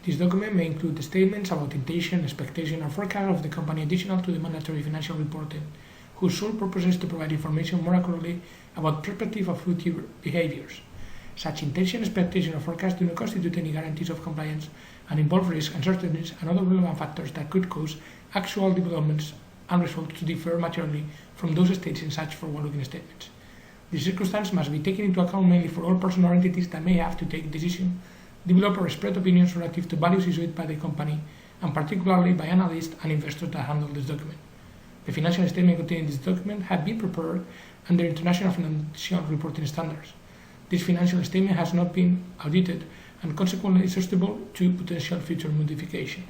This document may include statements about intention, expectation, or forecast of the company additional to the mandatory financial reporting, whose sole purpose is to provide information more accurately about prospective of future behaviors. Such intention, expectation, or forecast do not constitute any guarantees of compliance and involve risks, uncertainties, and other relevant factors that could cause actual developments and results to differ materially from those stated in such forward-looking statements. This circumstance must be taken into account mainly for all persons or entities that may have to take decisions, develop or spread opinions relative to values issued by the company, and particularly by analysts and investors that handle this document. The financial statements contained in this document have been prepared under international financial reporting standards. This financial statement has not been audited and consequently is susceptible to potential future modification.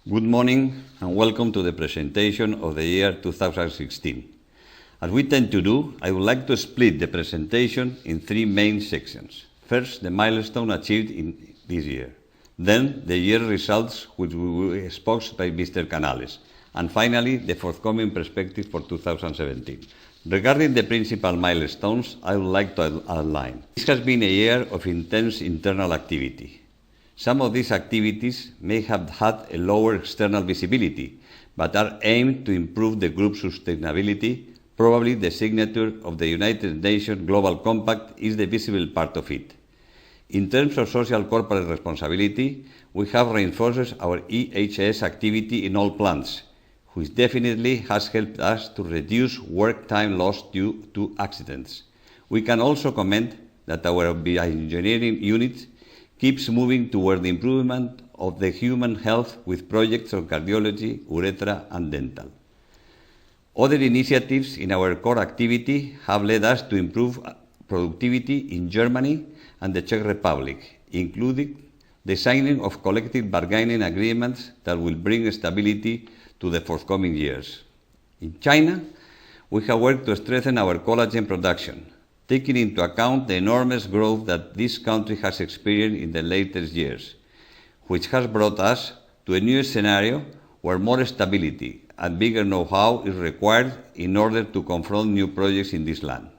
Good morning and welcome to the presentation of the year 2016. As we tend to do, I would like to split the presentation in three main sections. First, the milestone achieved in this year. Then, the year results, which will be exposed by Mr. Canales. And finally, the forthcoming perspective for 2017. Regarding the principal milestones, I would like to outline. This has been a year of intense internal activity. Some of these activities may have had a lower external visibility, but are aimed to improve the group's sustainability. Probably the signature of the United Nations Global Compact is the visible part of it. In terms of social corporate responsibility, we have reinforced our EHS activity in all plants, which definitely has helped us to reduce work time lost due to accidents. We can also comment that our bioengineering unit keeps moving toward the improvement of the human health with projects on cardiology, urethra, and dental. Other initiatives in our core activity have led us to improve productivity in Germany and the Czech Republic, including the signing of collective bargaining agreements that will bring stability to the forthcoming years. In China, we have worked to strengthen our collagen production, taking into account the enormous growth that this country has experienced in the latest years, which has brought us to a new scenario where more stability and bigger know-how is required in order to confront new projects in this land.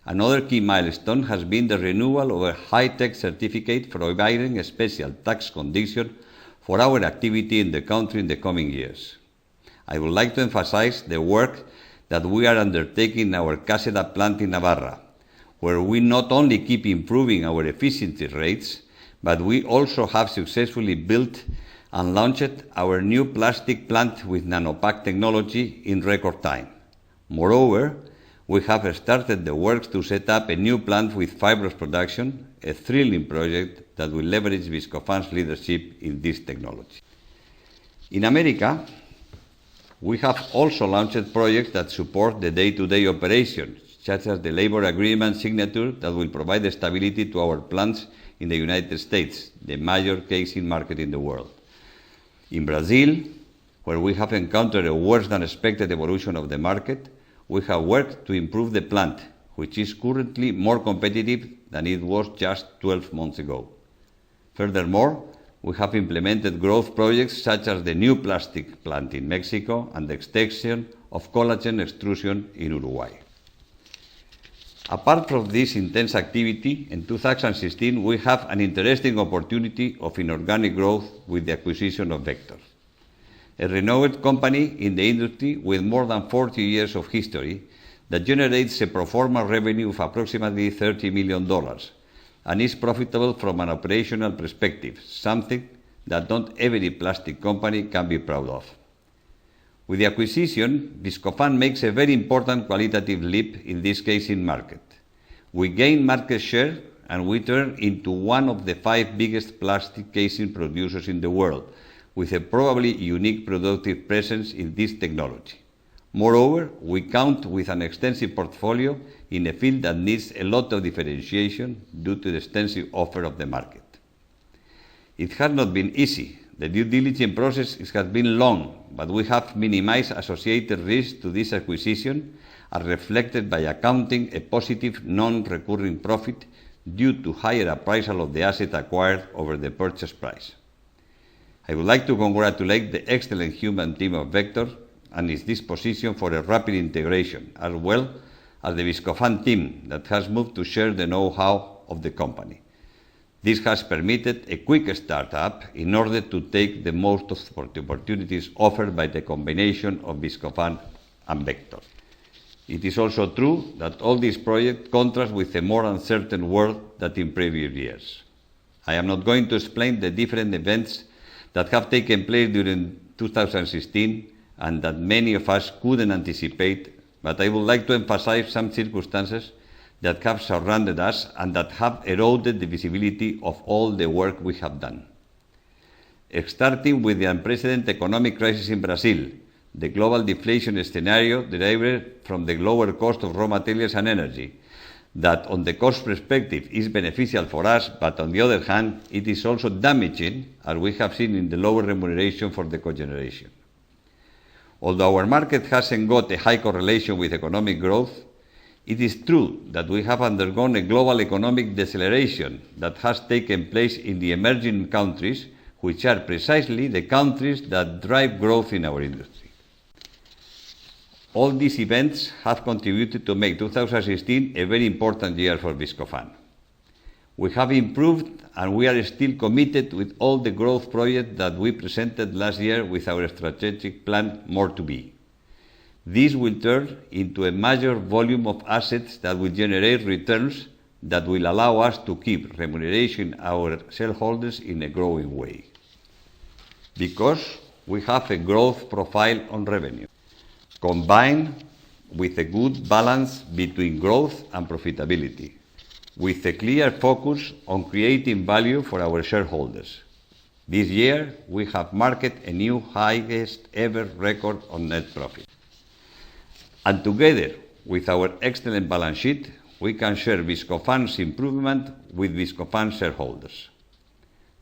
Another key milestone has been the renewal of a high-tech certificate providing a special tax condition for our activity in the country in the coming years. I would like to emphasize the work that we are undertaking in our Caseda plant in Navarra, where we not only keep improving our efficiency rates, but we also have successfully built and launched our new plastic plant with nanopack technology in record time. Moreover, we have started the works to set up a new plant with fibrous production, a thrilling project that will leverage Viscofan's leadership in this technology. In America, we have also launched projects that support the day-to-day operations, such as the labor agreement signature that will provide stability to our plants in the United States, the major casing market in the world. In Brazil, where we have encountered a worse than expected evolution of the market, we have worked to improve the plant, which is currently more competitive than it was just 12 months ago. Furthermore, we have implemented growth projects such as the new plastic plant in Mexico and the extension of collagen extrusion in Uruguay. Apart from this intense activity, in 2016 we have an interesting opportunity of inorganic growth with the acquisition of Vector, a renowned company in the industry with more than 40 years of history that generates a pro forma revenue of approximately $30 million and is profitable from an operational perspective, something that not every plastic company can be proud of. With the acquisition, Viscofan makes a very important qualitative leap in this casing market. We gain market share and we turn into one of the 5 biggest plastic casing producers in the world, with a probably unique productive presence in this technology. Moreover, we count with an extensive portfolio in a field that needs a lot of differentiation due to the extensive offer of the market. It has not been easy. The due diligence process has been long, but we have minimized associated risks to this acquisition, as reflected by accounting a positive non-recurring profit due to higher appraisal of the asset acquired over the purchase price. I would like to congratulate the excellent human team of Vector and its disposition for a rapid integration, as well as the Viscofan team that has moved to share the know-how of the company. This has permitted a quick startup in order to take the most of the opportunities offered by the combination of Viscofan and Vector. It is also true that all these projects contrast with a more uncertain world than in previous years. I am not going to explain the different events that have taken place during 2016 and that many of us couldn't anticipate, but I would like to emphasize some circumstances that have surrounded us and that have eroded the visibility of all the work we have done. Starting with the unprecedented economic crisis in Brazil, the global deflation scenario derived from the lower cost of raw materials and energy, that on the cost perspective is beneficial for us, but on the other hand, it is also damaging, as we have seen in the lower remuneration for the cogeneration. Although our market hasn't got a high correlation with economic growth, it is true that we have undergone a global economic deceleration that has taken place in the emerging countries, which are precisely the countries that drive growth in our industry. All these events have contributed to make 2016 a very important year for Viscofan. We have improved and we are still committed with all the growth projects that we presented last year with our strategic plan More to Be. This will turn into a major volume of assets that will generate returns that will allow us to keep remuneration our shareholders in a growing way. Because we have a growth profile on revenue, combined with a good balance between growth and profitability, with a clear focus on creating value for our shareholders. This year, we have marked a new highest ever record on net profit. And together with our excellent balance sheet, we can share Viscofan's improvement with Viscofan shareholders.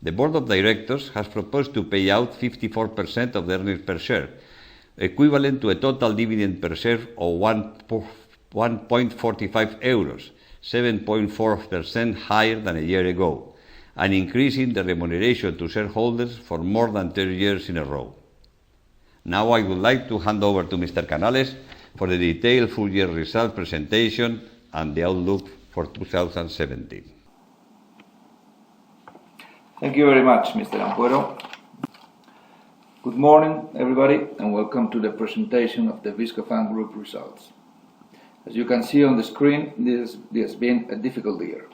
The Board of Directors has proposed to pay out 54% of the earnings per share, equivalent to a total dividend per share of 1.45 euros, 7.4% higher than a year ago, and increasing the remuneration to shareholders for more than 30 years in a row. Now I would like to hand over to Mr. Canales for the detailed full-year results presentation and the outlook for 2017. Thank you very much, Mr. Ampuero. Good morning, everybody, and welcome to the presentation of the Viscofan Group results. As you can see on the screen, this has been a difficult year.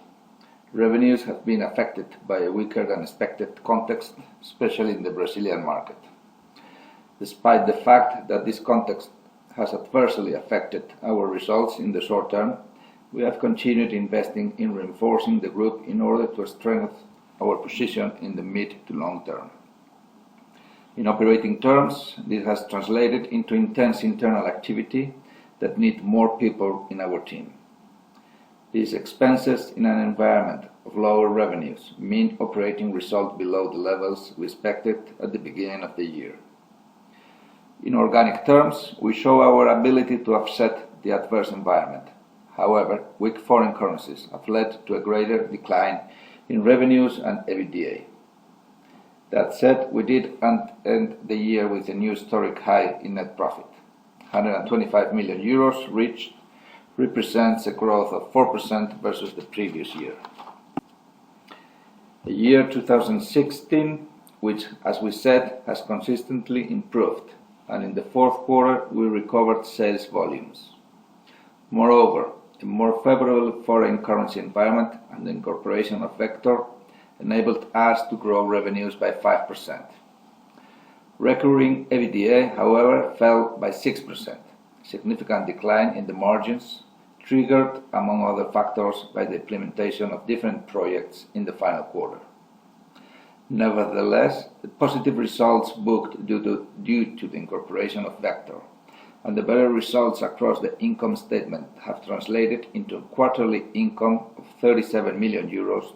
Revenues have been affected by a weaker than expected context, especially in the Brazilian market. Despite the fact that this context has adversely affected our results in the short term, we have continued investing in reinforcing the group in order to strengthen our position in the mid to long term. In operating terms, this has translated into intense internal activity that need more people in our team. These expenses in an environment of lower revenues mean operating result below the levels we expected at the beginning of the year. In organic terms, we show our ability to offset the adverse environment. However, weak foreign currencies have led to a greater decline in revenues and EBITDA. That said, we did end the year with a new historic high in net profit. 125 million euros reached represents a growth of 4% versus the previous year. The year 2016, which, as we said, has consistently improved, and in the fourth quarter we recovered sales volumes. Moreover, a more favorable foreign currency environment and the incorporation of Vector enabled us to grow revenues by 5%. Recurring EBITDA, however, fell by 6%, a significant decline in the margins, triggered, among other factors, by the implementation of different projects in the final quarter. Nevertheless, the positive results booked due to the incorporation of Vector and the better results across the income statement have translated into a quarterly income of 37 million euros,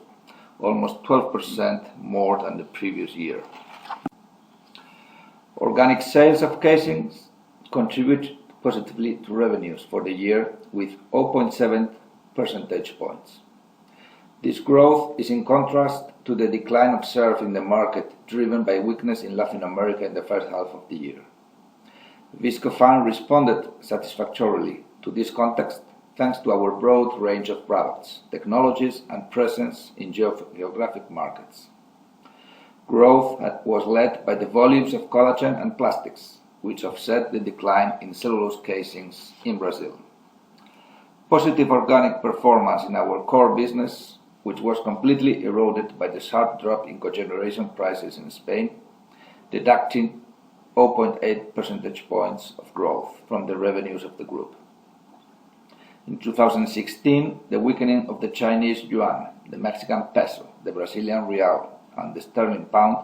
almost 12% more than the previous year. Organic sales of casings contribute positively to revenues for the year with 0.7 percentage points. This growth is in contrast to the decline observed in the market, driven by weakness in Latin America in the first half of the year. Viscofan responded satisfactorily to this context, thanks to our broad range of products, technologies, and presence in geographic markets. Growth was led by the volumes of collagen and plastics, which offset the decline in cellulose casings in Brazil. Positive organic performance in our core business, which was completely eroded by the sharp drop in cogeneration prices in Spain, deducting 0.8 percentage points of growth from the revenues of the group. In 2016, the weakening of the Chinese yuan, the Mexican peso, the Brazilian real, and the sterling pound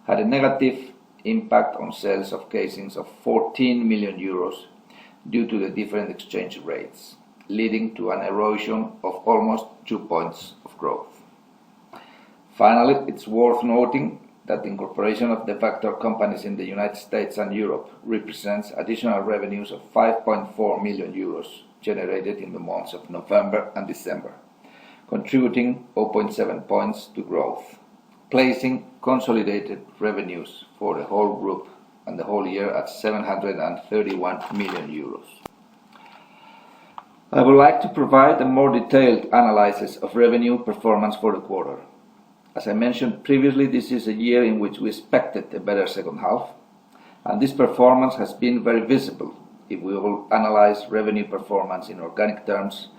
had a negative impact on sales of casings of 14 million euros due to the different exchange rates, leading to an erosion of almost 2 points of growth. Finally, it's worth noting that the incorporation of the vector companies in the United States and Europe represents additional revenues of 5.4 million euros generated in the months of November and December, contributing 0.7 points to growth, placing consolidated revenues for the whole group and the whole year at 731 million euros. I would like to provide a more detailed analysis of revenue performance for the quarter. As I mentioned previously, this is a year in which we expected a better second half, and this performance has been very visible if we will analyze revenue performance in organic terms,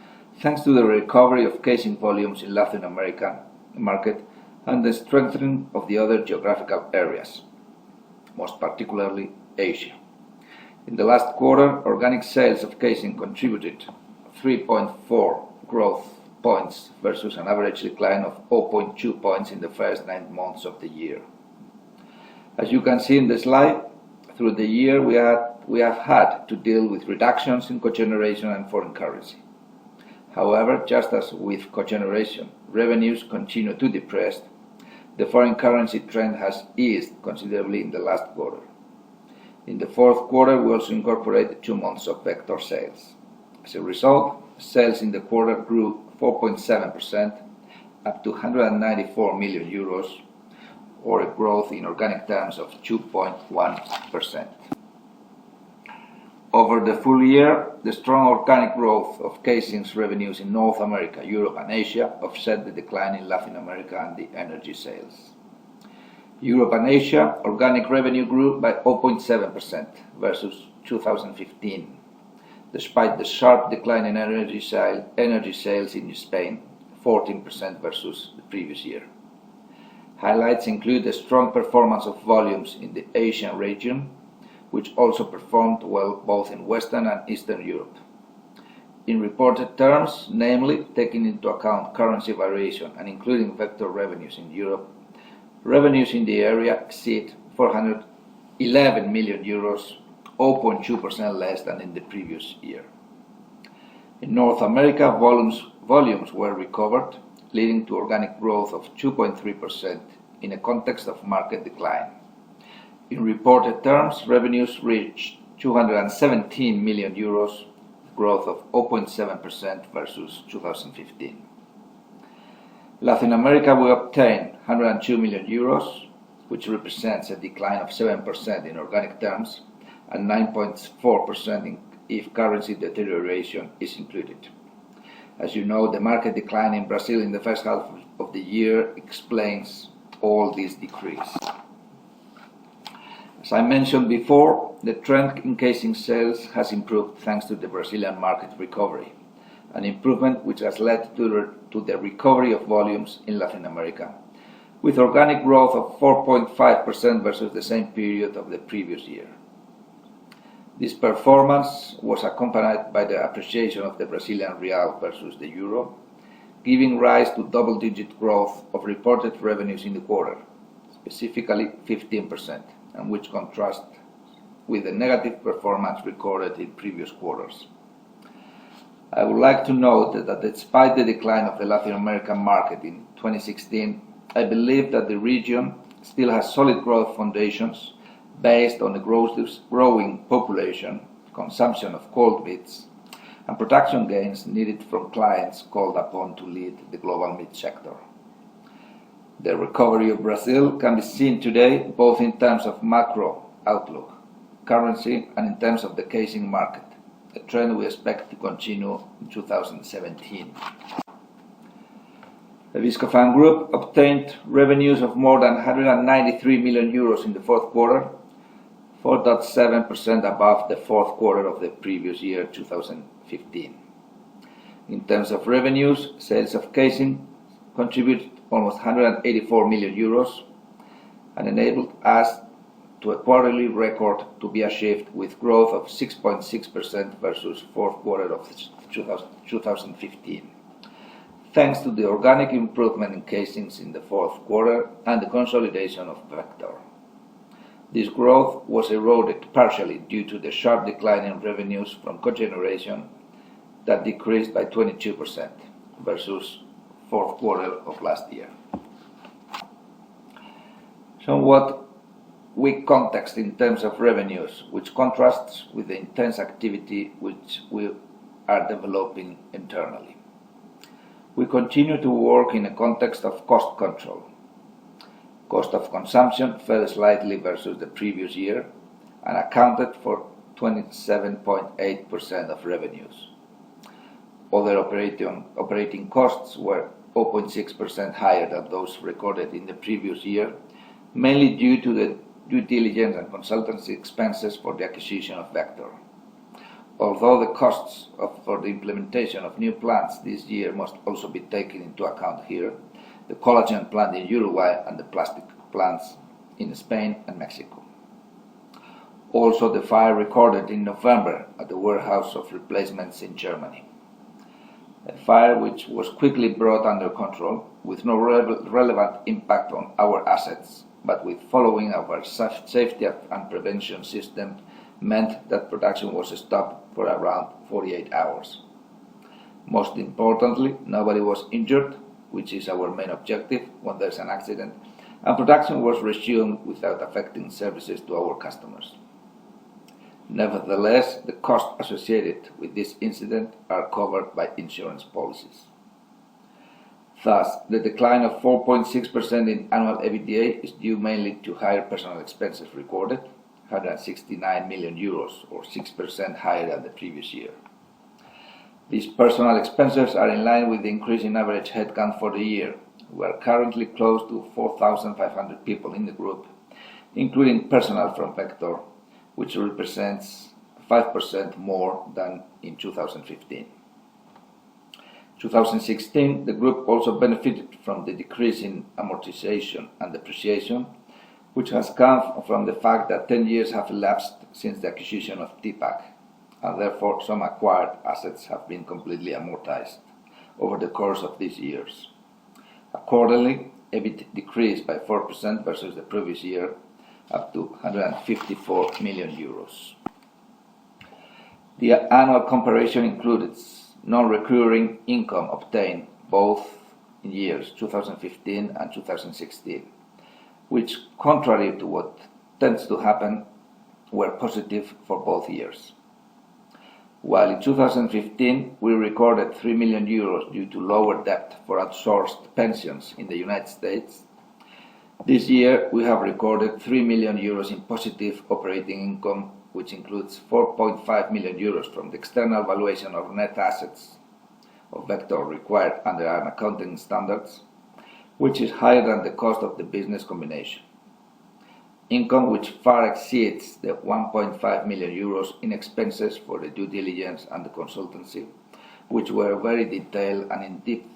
thanks to the recovery of casing volumes in Latin American market and the strengthening of the other geographical areas, most particularly Asia. In the last quarter, organic sales of casing contributed 3.4 growth points versus an average decline of 0.2 points in the first 9 months of the year. As you can see in the slide, through the year we have had to deal with reductions in cogeneration and foreign currency. However, just as with cogeneration, revenues continue to depress, the foreign currency trend has eased considerably in the last quarter. In the fourth quarter, we also incorporated 2 months of vector sales. As a result, sales in the quarter grew 4.7%, up to 194 million euros, or a growth in organic terms of 2.1%. Over the full year, the strong organic growth of casings revenues in North America, Europe, and Asia offset the decline in Latin America and the energy sales. Europe and Asia organic revenue grew by 0.7% versus 2015, despite the sharp decline in energy sales in Spain, 14% versus the previous year. Highlights include the strong performance of volumes in the Asian region, which also performed well both in Western and Eastern Europe. In reported terms, namely taking into account currency variation and including vector revenues in Europe, revenues in the area exceed 411 million euros, 0.2% less than in the previous year. In North America, volumes were recovered, leading to organic growth of 2.3% in a context of market decline. In reported terms, revenues reached 217 million euros, growth of 0.7% versus 2015. Latin America will obtain 102 million euros, which represents a decline of 7% in organic terms and 9.4% if currency deterioration is included. As you know, the market decline in Brazil in the first half of the year explains all this decrease. As I mentioned before, the trend in casing sales has improved thanks to the Brazilian market recovery, an improvement which has led to the recovery of volumes in Latin America, with organic growth of 4.5% versus the same period of the previous year. This performance was accompanied by the appreciation of the Brazilian real versus the euro, giving rise to double-digit growth of reported revenues in the quarter, specifically 15%, and which contrasts with the negative performance recorded in previous quarters. I would like to note that despite the decline of the Latin American market in 2016, I believe that the region still has solid growth foundations based on the growing population, consumption of cold meats, and production gains needed from clients called upon to lead the global meat sector. The recovery of Brazil can be seen today both in terms of macro outlook, currency, and in terms of the casing market, a trend we expect to continue in 2017. The Viscofan Group obtained revenues of more than 193 million euros in the fourth quarter, 4.7% above the fourth quarter of the previous year, 2015. In terms of revenues, sales of casing contributed almost 184 million euros and enabled us to a quarterly record to be achieved with growth of 6.6% versus fourth quarter of 2015, thanks to the organic improvement in casings in the fourth quarter and the consolidation of Vector. This growth was eroded partially due to the sharp decline in revenues from cogeneration that decreased by 22% versus fourth quarter of last year. Somewhat weak context in terms of revenues, which contrasts with the intense activity which we are developing internally. We continue to work in a context of cost control. Cost of consumption fell slightly versus the previous year and accounted for 27.8% of revenues. Other operating costs were 0.6% higher than those recorded in the previous year, mainly due to the due diligence and consultancy expenses for the acquisition of Vector. Although the costs for the implementation of new plants this year must also be taken into account here, the collagen plant in Uruguay and the plastic plants in Spain and Mexico. Also the fire recorded in November at the warehouse of replacements in Germany. A fire which was quickly brought under control with no relevant impact on our assets, but with following our safety and prevention system meant that production was stopped for around 48 hours. Most importantly, nobody was injured, which is our main objective when there's an accident, and production was resumed without affecting services to our customers. Nevertheless, the costs associated with this incident are covered by insurance policies. Thus, the decline of 4.6% in annual EBITDA is due mainly to higher personnel expenses recorded, 169 million euros, or 6% higher than the previous year. These personnel expenses are in line with the increase in average headcount for the year. We are currently close to 4,500 people in the group, including personnel from Vector, which represents 5% more than in 2015. 2016, the group also benefited from the decrease in amortization and depreciation, which has come from the fact that 10 years have elapsed since the acquisition of TPAC, and therefore some acquired assets have been completely amortized over the course of these years. Accordingly, EBIT decreased by 4% versus the previous year, up to 154 million euros. The annual comparison includes non-recurring income obtained both in years 2015 and 2016, which, contrary to what tends to happen, were positive for both years. While in 2015 we recorded 3 million euros due to lower debt for outsourced pensions in the United States, this year we have recorded 3 million euros in positive operating income, which includes 4.5 million euros from the external valuation of net assets of Vector required under an accounting standards, which is higher than the cost of the business combination. Income which far exceeds the 1.5 million euros in expenses for the due diligence and the consultancy, which were very detailed and in depth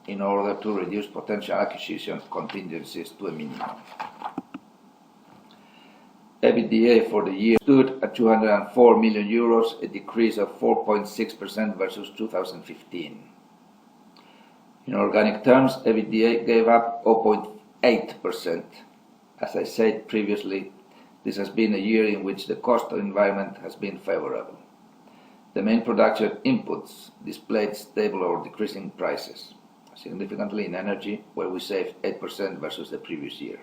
in order to reduce potential acquisition contingencies to a minimum. EBITDA for the year stood at 204 million euros, a decrease of 4.6% versus 2015. In organic terms, EBITDA gave up 0.8%. As I said previously, this has been a year in which the cost environment has been favorable. The main production inputs displayed stable or decreasing prices, significantly in energy, where we saved 8% versus the previous year.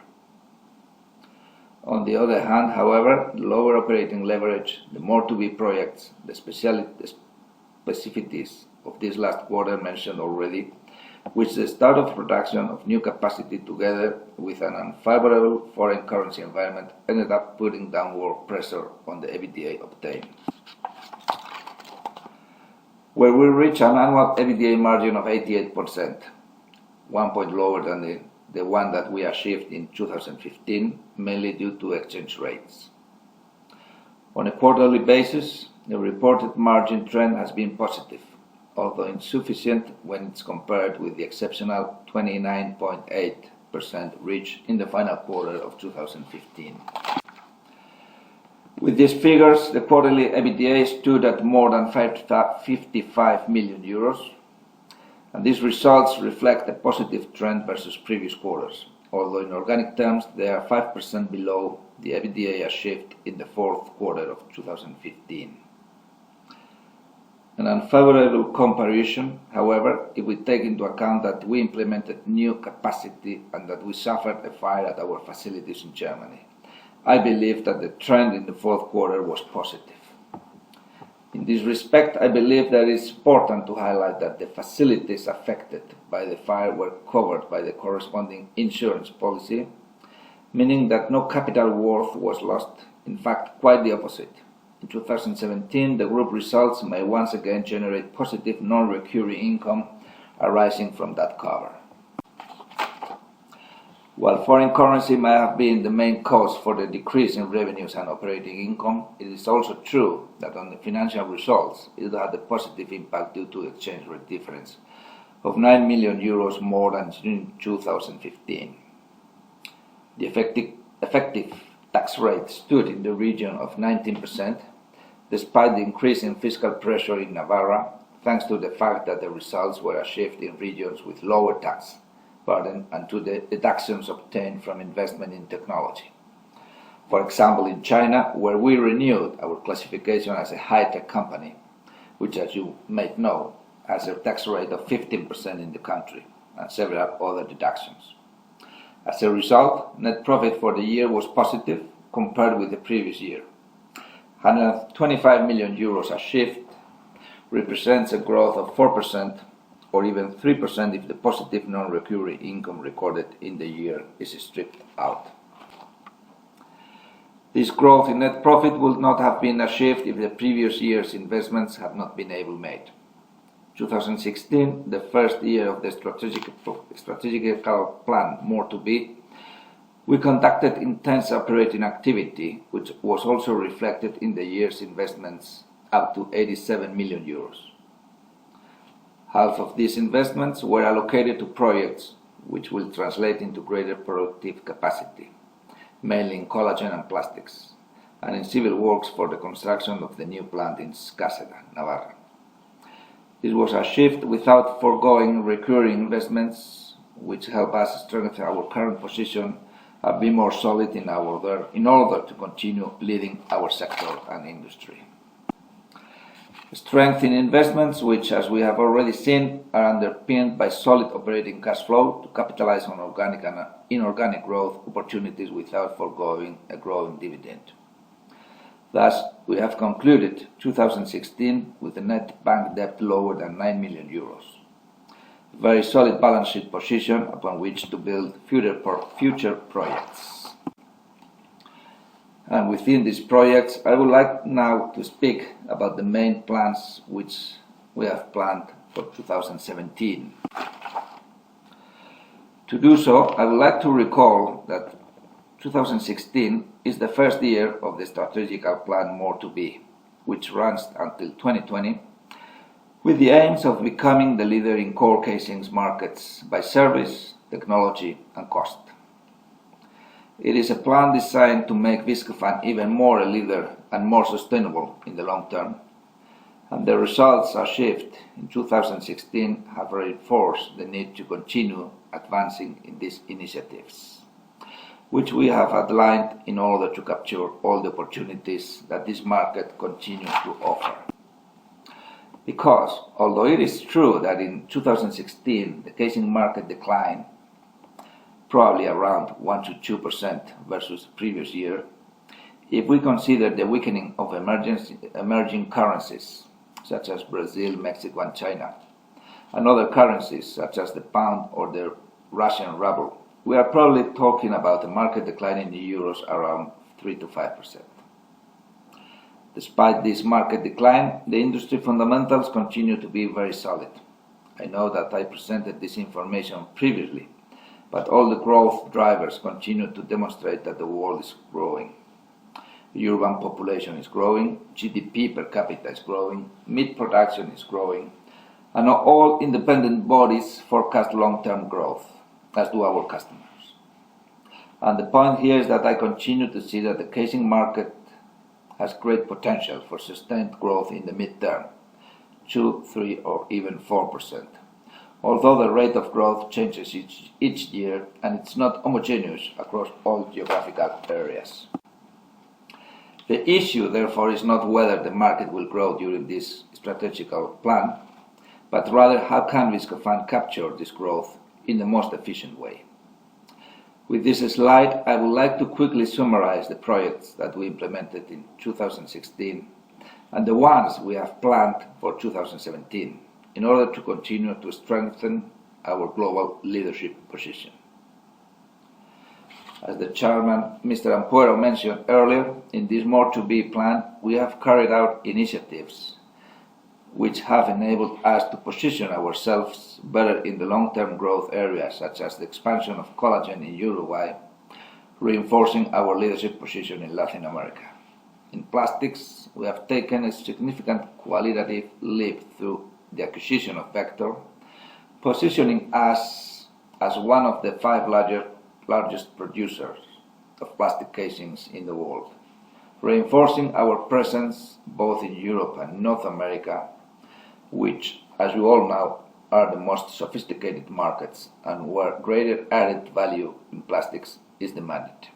On the other hand, however, the lower operating leverage, the more to be projects, the specificities of this last quarter mentioned already, which the start of production of new capacity together with an unfavorable foreign currency environment ended up putting downward pressure on the EBITDA obtained. where we reach an annual EBITDA margin of 88%, 1 point lower than the one that we achieved in 2015, mainly due to exchange rates. On a quarterly basis, the reported margin trend has been positive, although insufficient when it's compared with the exceptional 29.8% reached in the final quarter of 2015. With these figures, the quarterly EBITDA stood at more than 55 million euros, and these results reflect a positive trend versus previous quarters, although in organic terms they are 5% below the EBITDA achieved in the fourth quarter of 2015. An unfavorable comparison, however, if we take into account that we implemented new capacity and that we suffered a fire at our facilities in Germany. I believe that the trend in the fourth quarter was positive. In this respect, I believe that it is important to highlight that the facilities affected by the fire were covered by the corresponding insurance policy, meaning that no capital worth was lost, in fact quite the opposite. In 2017, the group results may once again generate positive non-recurring income arising from that cover. While foreign currency may have been the main cause for the decrease in revenues and operating income, it is also true that on the financial results it had a positive impact due to exchange rate difference of 9 million euros more than in 2015. The effective tax rate stood in the region of 19%, despite the increase in fiscal pressure in Navarra, thanks to the fact that the results were achieved in regions with lower tax burden and to the deductions obtained from investment in technology. For example, in China, where we renewed our classification as a high-tech company, which, as you may know, has a tax rate of 15% in the country and several other deductions. As a result, net profit for the year was positive compared with the previous year. 125 million euros achieved represents a growth of 4%, or even 3% if the positive non-recurring income recorded in the year is stripped out. This growth in net profit would not have been achieved if the previous year's investments had not been able made. 2016, the first year of the strategic plan More to Be, we conducted intense operating activity, which was also reflected in the year's investments up to 87 million euros. Half of these investments were allocated to projects which will translate into greater productive capacity, mainly in collagen and plastics, and in civil works for the construction of the new plant in Cáceres, Navarra. This was achieved without foregoing recurring investments, which help us strengthen our current position and be more solid in order to continue leading our sector and industry. Strength in investments, which, as we have already seen, are underpinned by solid operating cash flow to capitalize on organic and inorganic growth opportunities without foregoing a growing dividend. Thus, we have concluded 2016 with a net bank debt lower than 9 million euros. A very solid balance sheet position upon which to build future projects. And within these projects, I would like now to speak about the main plans which we have planned for 2017. To do so, I would like to recall that 2016 is the first year of the strategic plan More to Be, which runs until 2020, with the aims of becoming the leader in core casings markets by service, technology and cost. It is a plan designed to make Viscofan even more a leader and more sustainable in the long term, and the results achieved in 2016 have reinforced the need to continue advancing in these initiatives, which we have outlined in order to capture all the opportunities that this market continues to offer. Because, although it is true that in 2016 the casing market declined probably around 1 to 2% versus the previous year, if we consider the weakening of emerging currencies such as Brazil, Mexico and China, and other currencies such as the pound or the Russian ruble, we are probably talking about a market decline in the euros around 3 to 5%. Despite this market decline, the industry fundamentals continue to be very solid. I know that I presented this information previously, but all the growth drivers continue to demonstrate that the world is growing. The urban population is growing, GDP per capita is growing, meat production is growing, and all independent bodies forecast long-term growth, as do our customers. And the point here is that I continue to see that the casing market has great potential for sustained growth in the mid-term, 2, 3, or even 4%. Although the rate of growth changes each year and it's not homogeneous across all geographical areas. The issue, therefore, is not whether the market will grow during this strategical plan, but rather how can Viscofan capture this growth in the most efficient way. With this slide, I would like to quickly summarize the projects that we implemented in 2016 and the ones we have planned for 2017 in order to continue to strengthen our global leadership position. As the chairman, Mr. Ampuero, mentioned earlier, in this more to be plan, we have carried out initiatives which have enabled us to position ourselves better in the long-term growth areas, such as the expansion of collagen in Uruguay, reinforcing our leadership position in Latin America. In plastics, we have taken a significant qualitative leap through the acquisition of Vector, positioning us as one of the 5 largest producers of plastic casings in the world, reinforcing our presence both in Europe and North America, which, as you all know, are the most sophisticated markets and where greater added value in plastics is demanded.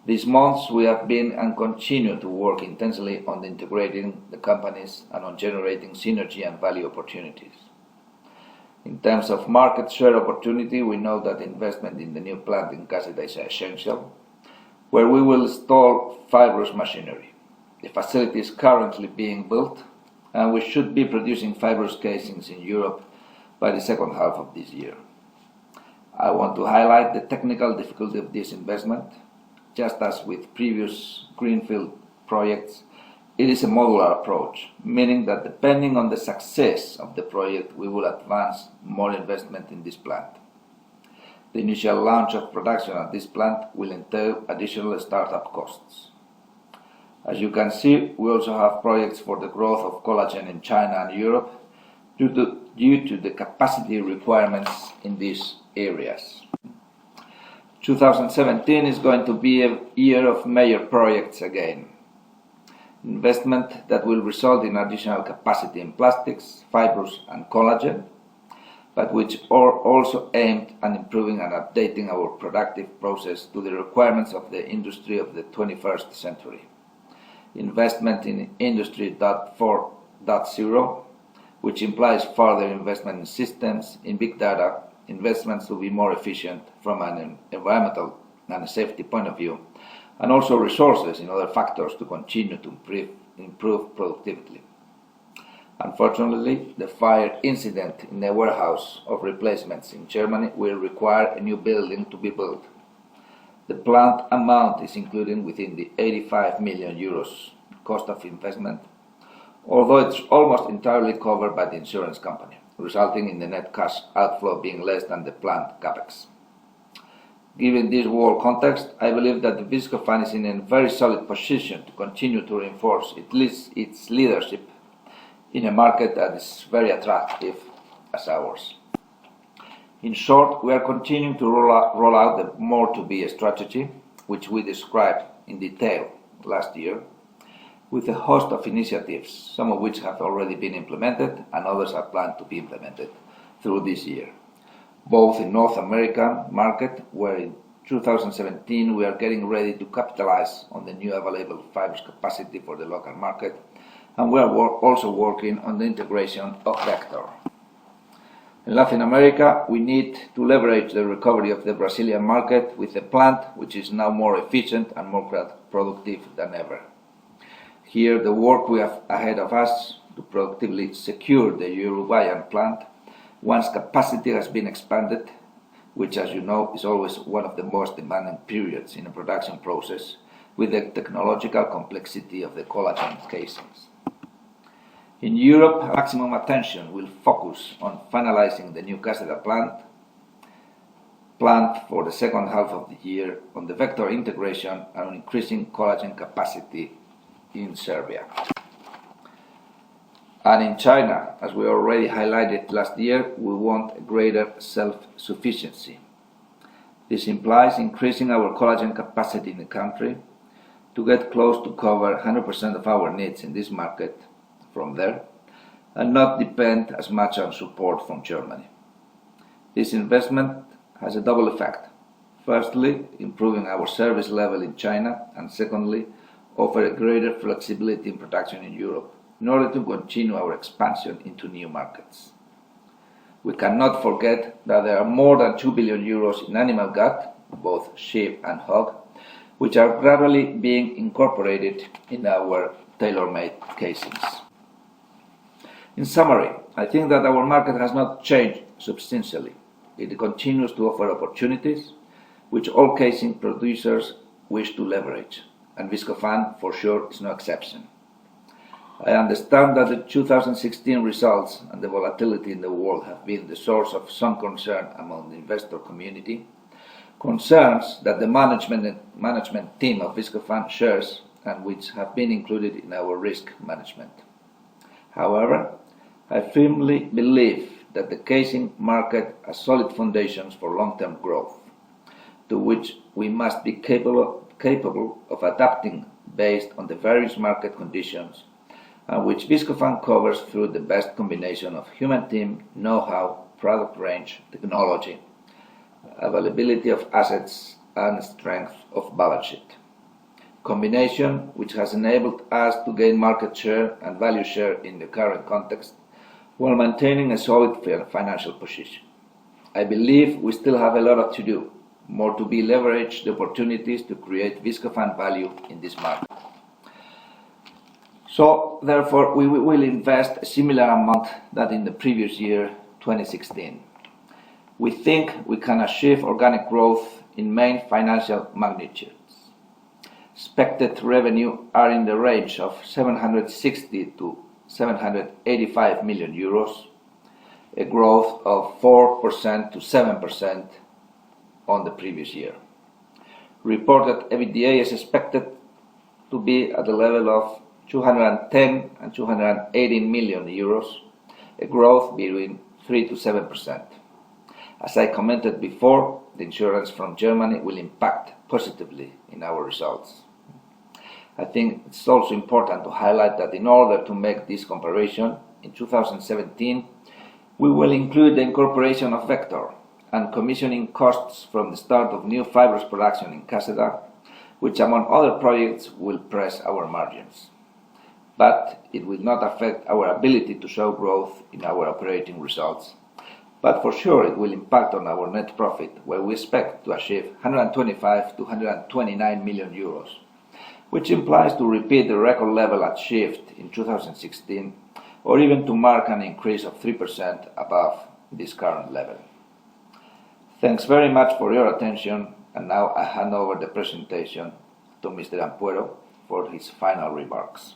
These months we have been and continue to work intensely on integrating the companies and on generating synergy and value opportunities. In terms of market share opportunity, we know that investment in the new plant in Caseta is essential, where we will install fibrous machinery. The facility is currently being built, and we should be producing fibrous casings in Europe by the second half of this year. I want to highlight the technical difficulty of this investment. Just as with previous greenfield projects, it is a modular approach, meaning that depending on the success of the project, we will advance more investment in this plant. The initial launch of production at this plant will entail additional startup costs. As you can see, we also have projects for the growth of collagen in China and Europe due to the capacity requirements in these areas. 2017 is going to be a year of major projects again. Investment that will result in additional capacity in plastics, fibers and collagen, but which are also aimed at improving and updating our productive process to the requirements of the industry of the 21st century. Investment in Industry 4.0, which implies further investment in systems, in big data, investments to be more efficient from an environmental and a safety point of view, and also resources in other factors to continue to improve productivity. Unfortunately, the fire incident in the warehouse of replacements in Germany will require a new building to be built. The plant amount is included within the 85 million euros cost of investment, although it's almost entirely covered by the insurance company, resulting in the net cash outflow being less than the plant capex. Given this world context, I believe that the Viscofan is in a very solid position to continue to reinforce its leadership in a market that is very attractive as ours. In short, we are continuing to roll out the more to be strategy, which we described in detail last year, with a host of initiatives, some of which have already been implemented and others are planned to be implemented through this year. Both in North American market, where in 2017 we are getting ready to capitalize on the new available fibers capacity for the local market, and we are also working on the integration of Vector. In Latin America, we need to leverage the recovery of the Brazilian market with a plant which is now more efficient and more productive than ever. Here, the work we have ahead of us to productively secure the Uruguayan plant once capacity has been expanded, which, as you know, is always one of the most demanding periods in a production process, with the technological complexity of the collagen casings. In Europe, maximum attention will focus on finalizing the new Caseta plant for the second half of the year, on the vector integration and on increasing collagen capacity in Serbia. And in China, as we already highlighted last year, we want a greater self-sufficiency. This implies increasing our collagen capacity in the country to get close to cover 100% of our needs in this market from there and not depend as much on support from Germany. This investment has a double effect. Firstly, improving our service level in China, and secondly, offer a greater flexibility in production in Europe in order to continue our expansion into new markets. We cannot forget that there are more than 2 billion euros in animal gut, both sheep and hog, which are gradually being incorporated in our tailor-made casings. In summary, I think that our market has not changed substantially. It continues to offer opportunities which all casing producers wish to leverage, and Viscofan for sure is no exception. I understand that the 2016 results and the volatility in the world have been the source of some concern among the investor community, concerns that the management team of Viscofan shares and which have been included in our risk management. However, I firmly believe that the casing market has solid foundations for long-term growth, to which we must be capable of adapting based on the various market conditions, and which Viscofan covers through the best combination of human team, know-how, product range, technology, availability of assets, and strength of balance sheet. Combination which has enabled us to gain market share and value share in the current context, while maintaining a solid financial position. I believe we still have a lot to do, more to be leveraged the opportunities to create Viscofan value in this market. So, therefore, we will invest a similar amount that in the previous year, 2016. We think we can achieve organic growth in main financial magnitudes. Expected revenue are in the range of 760 to 785 million euros, a growth of 4% to 7% on the previous year. Reported EBITDA is expected to be at the level of 210 and 218 million euros, a growth between 3 to 7%. As I commented before, the insurance from Germany will impact positively in our results. I think it's also important to highlight that in order to make this comparison, in 2017, we will include the incorporation of Vector and commissioning costs from the start of new fibers production in Caseta, which among other projects will press our margins. But it will not affect our ability to show growth in our operating results. But for sure it will impact on our net profit, where we expect to achieve 125 to 129 million euros, which implies to repeat the record level achieved in 2016, or even to mark an increase of 3% above this current level. Thanks very much for your attention, and now I hand over the presentation to Mr. Ampuero for his final remarks.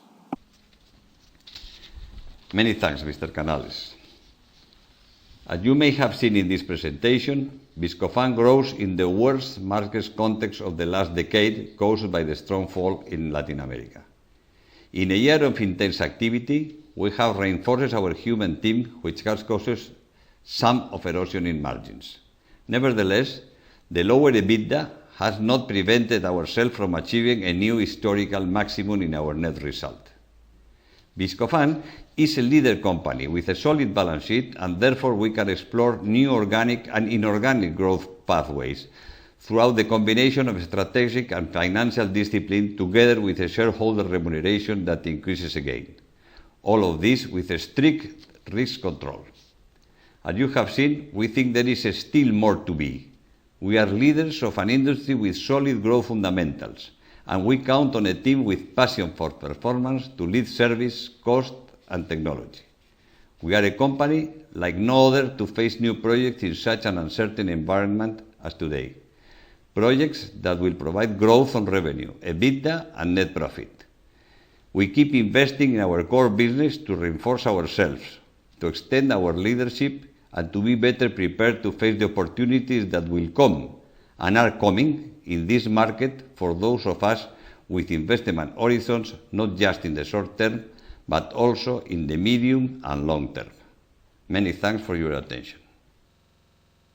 Many thanks, Mr. Canales. As you may have seen in this presentation, Viscofan grows in the worst market context of the last decade caused by the strong fall in Latin America. In a year of intense activity, we have reinforced our human team, which has caused some of erosion in margins. Nevertheless, the lower EBITDA has not prevented ourselves from achieving a new historical maximum in our net result. Viscofan is a leader company with a solid balance sheet, and therefore we can explore new organic and inorganic growth pathways throughout the combination of strategic and financial discipline together with a shareholder remuneration that increases again. All of this with a strict risk control. As you have seen, we think there is still more to be. We are leaders of an industry with solid growth fundamentals, and we count on a team with passion for performance to lead service, cost, and technology. We are a company like no other to face new projects in such an uncertain environment as today. projects that will provide growth on revenue, EBITDA and net profit. We keep investing in our core business to reinforce ourselves, to extend our leadership, and to be better prepared to face the opportunities that will come and are coming in this market for those of us with investment horizons not just in the short term, but also in the medium and long term. Many thanks for your attention.